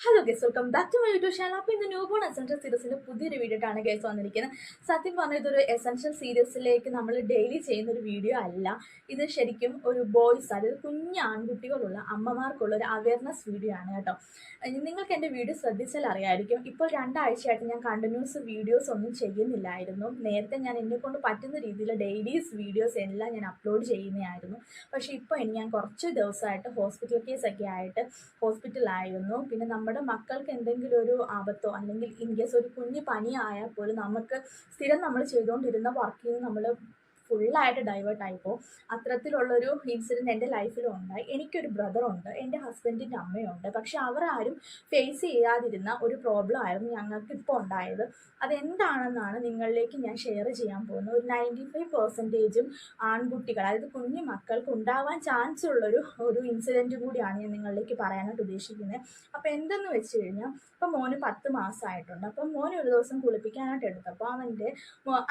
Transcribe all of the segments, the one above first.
Hello guys, welcome back to my YouTube channel. അപ്പോൾ ഇന്ന് new born essential സീരീസിൻ്റെ പുതിയൊരു video ആയിട്ടാണ് ഗൈസ് വന്നിരിക്കുന്നത്. സത്യം പറഞ്ഞാൽ ഇതൊരു എസെൻഷ്യൽ സീരീസിലേക്ക് നമ്മൾ ഡെയിലി ചെയ്യുന്നൊരു വീഡിയോ അല്ല. ഇത് ശരിക്കും ഒരു ബോയ്സ്, അതായത് കുഞ്ഞ് ആൺകുട്ടികളുള്ള അമ്മമാർക്കുള്ള ഒരു അവയർനെസ് വീഡിയോ ആണ് കേട്ടോ. നിങ്ങൾക്ക് എൻ്റെ വീഡിയോ ശ്രദ്ധിച്ചാൽ അറിയാമായിരിക്കും, ഇപ്പോൾ 2 ആഴ്ചയായിട്ട് ഞാൻ കണ്ടിന്യൂസ് വീഡിയോസ് ഒന്നും ചെയ്യുന്നില്ലായിരുന്നു. നേരത്തെ ഞാൻ എന്നെക്കൊണ്ട് പറ്റുന്ന രീതിയിൽ ഡെയിലീസ് വീഡിയോസ് എല്ലാം ഞാൻ അപ്ലോഡ് ചെയ്യുന്നതായിരുന്നു. പക്ഷേ ഇപ്പോൾ ഞാൻ കുറച്ച് ദിവസമായിട്ട് ഹോസ്പിറ്റൽ കേസൊക്കെ ആയിട്ട് ഹോസ്പിറ്റലായിരുന്നു. പിന്നെ നമ്മുടെ മക്കൾക്ക് എന്തെങ്കിലും ഒരു ആപത്തോ അല്ലെങ്കിൽ ഇൻ കേസ് ഒരു കുഞ്ഞ് പനി ആയാൽ പോലും നമുക്ക് സ്ഥിരം നമ്മൾ ചെയ്തുകൊണ്ടിരുന്ന വർക്കിൽ നിന്ന് നമ്മൾ ഫുള്ളായിട്ട് ഡൈവേർട്ട് ആയിപ്പോവും. അത്തരത്തിലുള്ളൊരു ഇൻസിഡൻറ്റ് എൻ്റെ ലൈഫിലും ഉണ്ടായി. എനിക്കൊരു ബ്രദറുണ്ട്, എൻ്റെ ഹസ്ബൻഡിൻ്റെ അമ്മയുണ്ട്. പക്ഷെ അവരാരും ഫേസ് ചെയ്യാതിരുന്ന ഒരു പ്രോബ്ലം ആയിരുന്നു ഞങ്ങൾക്കിപ്പോൾ ഉണ്ടായത്. അതെന്താണെന്നാണ് നിങ്ങളിലേക്ക് ഞാൻ ഷെയർ ചെയ്യാൻ പോകുന്നത്. ഒരു 95% ആൺകുട്ടികൾ, അതായത് കുഞ്ഞു മക്കൾക്ക് ഉണ്ടാവാൻ ചാൻസ് ഉള്ളൊരു ഇൻസിഡൻറ്റ് കൂടിയാണ് ഞാൻ നിങ്ങളിലേക്ക് പറയാനായിട്ട് ഉദ്ദേശിക്കുന്നത്. അപ്പോൾ എന്തെന്ന് വെച്ച് കഴിഞ്ഞാൽ, ഇപ്പം മോന് 10 മാസമായിട്ടുണ്ട്. അപ്പം മോന് ഒരു ദിവസം കുളിപ്പിക്കാനായിട്ട് എടുത്തപ്പോൾ അവൻ്റെ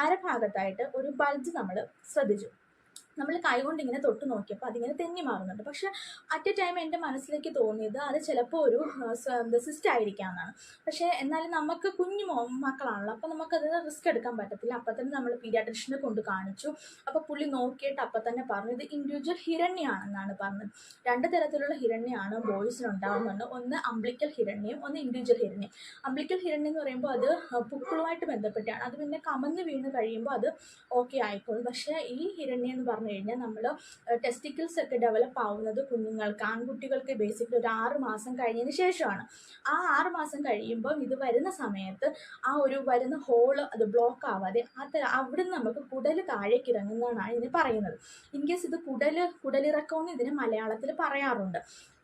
അരഭാഗത്തായിട്ട് ഒരു ബൾജ് നമ്മൾ ശ്രദ്ധിച്ചു. നമ്മൾ കൈകൊണ്ട് ഇങ്ങനെ തൊട്ട് നോക്കിയപ്പോൾ അതിങ്ങനെ തെന്നി മാറുന്നുണ്ട്. പക്ഷെ അറ്റ് എ ടൈം എൻ്റെ മനസ്സിലേക്ക് തോന്നിയത് അത് ചിലപ്പോൾ ഒരു സിസ്റ്റ് ആയിരിക്കാമെന്നാണ്. പക്ഷേ എന്നാലും നമുക്ക് കുഞ്ഞു മക്കളാണല്ലോ, അപ്പോൾ നമുക്കത് റിസ്ക് എടുക്കാൻ പറ്റത്തില്ല. അപ്പം തന്നെ നമ്മൾ പീഡിയാട്രിഷ്യനെ കൊണ്ട് കാണിച്ചു. അപ്പോൾ പുള്ളി നോക്കിയിട്ട് അപ്പം തന്നെ പറഞ്ഞു ഇത് ഇൻഡിവിജ്വൽ ഹിരണ്യാണെന്നാണ് പറഞ്ഞത്. 2 തരത്തിലുള്ള ഹിരണ്യാണ് ബോയ്സിനുണ്ടാകുന്നുണ്ട്. ഒന്ന് അംബ്ലിക്കൽ ഹിരണ്യം, ഒന്ന് ഇൻഡിവിജ്വൽ ഹിരണ്യം. അംബ്ലിക്കൽ ഹിരണ്യം എന്ന് പറയുമ്പോൾ അത് പുക്കിളുമായിട്ട് ബന്ധപ്പെട്ടാണ്. അത് പിന്നെ കമന്ന് വീണ് കഴിയുമ്പോൾ അത് ഓക്കെ ആയിക്കോളും. പക്ഷേ ഈ ഹിരണ്യം എന്ന് പറഞ്ഞു കഴിഞ്ഞാൽ നമ്മൾ ടെസ്റ്റിക്കിൾസ് ഒക്കെ ഡെവലപ്പ് ആവുന്നത് കുഞ്ഞുങ്ങൾക്ക്, ആൺകുട്ടികൾക്ക് ബേസിക്കലി ഒരു 6 മാസം കഴിഞ്ഞതിന് ശേഷമാണ്. ആ 6 മാസം കഴിയുമ്പോൾ ഇത് വരുന്ന സമയത്ത് ആ ഒരു വരുന്ന ഹോള് അത് ബ്ലോക്ക് ആവാതെ അവിടെ നിന്ന് നമുക്ക് കുടൽ താഴേക്ക് ഇറങ്ങുന്നതാണ് ഇതിന് പറയുന്നത്. ഇൻ കേസ് ഇത് കുടലിറക്കമെന്ന് ഇതിന് മലയാളത്തിൽ പറയാറുണ്ട്.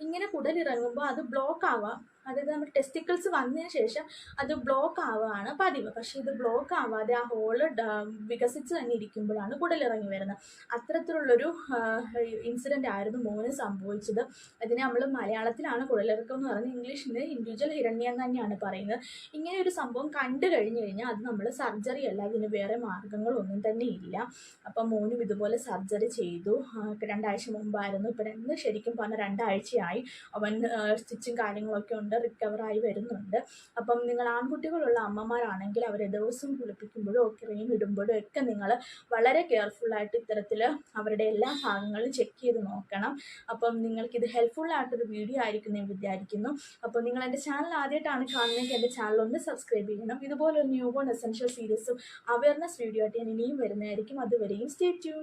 ഇങ്ങനെ കുടലിറങ്ങുമ്പോൾ അത് ബ്ലോക്ക് ആവാം, അതായത് നമ്മുടെ ടെസ്റ്റിക്കിൾസ് വന്നതിന് ശേഷം അത് ബ്ലോക്ക് ആവുകയാണ് പതിവ്. പക്ഷേ ഇത് ബ്ലോക്ക് ആവാതെ ആ ഹോള് വികസിച്ച് തന്നെ ഇരിക്കുമ്പോഴാണ് കുടലിറങ്ങി വരുന്നത്. അത്തരത്തിലുള്ളൊരു ഇൻസിഡൻ്റ് ആയിരുന്നു മോന് സംഭവിച്ചത്. അതിന് നമ്മൾ മലയാളത്തിലാണ് കുടലിറക്കം എന്ന് പറയുന്നത്, ഇംഗ്ലീഷിൽ ഇൻഡിവിജ്വൽ ഹിരണ്യം തന്നെയാണ് പറയുന്നത്. ഇങ്ങനെ ഒരു സംഭവം കണ്ടു കഴിഞ്ഞു കഴിഞ്ഞാൽ അത് നമ്മൾ സർജറി അല്ല, അതിന് വേറെ മാർഗ്ഗങ്ങളൊന്നും തന്നെ ഇല്ല. അപ്പം മോനും ഇതുപോലെ സർജറി ചെയ്തു. 2 ആഴ്ച മുമ്പായിരുന്നു. ഇപ്പം ശരിക്കും പറഞ്ഞാൽ 2 ആഴ്ചയായി. അവൻ സ്റ്റിച്ചും കാര്യങ്ങളൊക്കെ ഉണ്ട്, റിക്കവറായി വരുന്നുണ്ട്. അപ്പം നിങ്ങൾ ആൺകുട്ടികളുള്ള അമ്മമാരാണെങ്കിൽ അവരെ ദിവസം കുളിപ്പിക്കുമ്പോഴും ക്രീം ഇടുമ്പോഴും ഒക്കെ നിങ്ങൾ വളരെ കെയർഫുള്ളായിട്ട് ഇത്തരത്തിൽ അവരുടെ എല്ലാ ഭാഗങ്ങളും ചെക്ക് ചെയ്ത് നോക്കണം. അപ്പം നിങ്ങൾക്കിത് ഹെൽപ്ഫുള്ളായിട്ടൊരു വീഡിയോ ആയിരിക്കും ഞാൻ വിചാരിക്കുന്നു. അപ്പോൾ നിങ്ങൾ എൻ്റെ ചാനൽ ആദ്യമായിട്ടാണ് കാണുന്നതെങ്കിൽ എൻ്റെ ചാനൽ ഒന്ന് സബ്സ്ക്രൈബ് ചെയ്യണം. ഇതുപോലെ ഒരു ന്യൂ ബോൺ എസെൻഷ്യൽ സീരീസും അവയർനെസ് വീഡിയോ ആയിട്ട് ഞാൻ ഇനിയും വരുന്നതായിരിക്കും. അതുവരെയും സ്റ്റേ ട്യൂൺ.